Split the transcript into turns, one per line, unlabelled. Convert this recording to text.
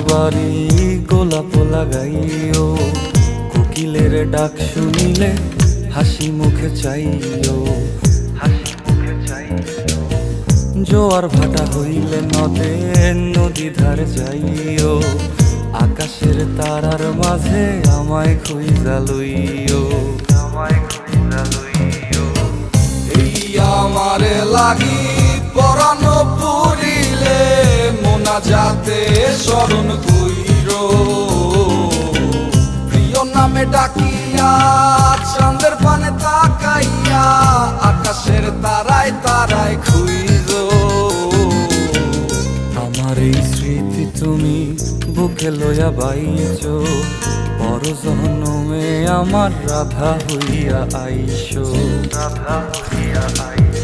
বাড়ি গোলাপ লাগাইও, কোকিলের ডাক শুনিলে হাসি মুখে চাইও, হাসি মুখে চাইও। জোয়ার ভাটা হইলে নদে নদী ধারে যাইও, আকাশের তারার মাঝে আমায় খুঁজা লইও, আমায় খুঁজা লইও।
এই আমারে লাগি পরানো পুরিলে মোনাজাতে স্মরণ কইরো, প্রিয় নামে ডাকিয়া চাঁদের পানে তাকাইয়া আকাশের তারায় তারায় খুইরো।
আমার এই স্মৃতি তুমি বুকে লইয়া বাইছো, পর জন্মে আমার রাধা হইয়া আইসো, রাধা হইয়া আইসো।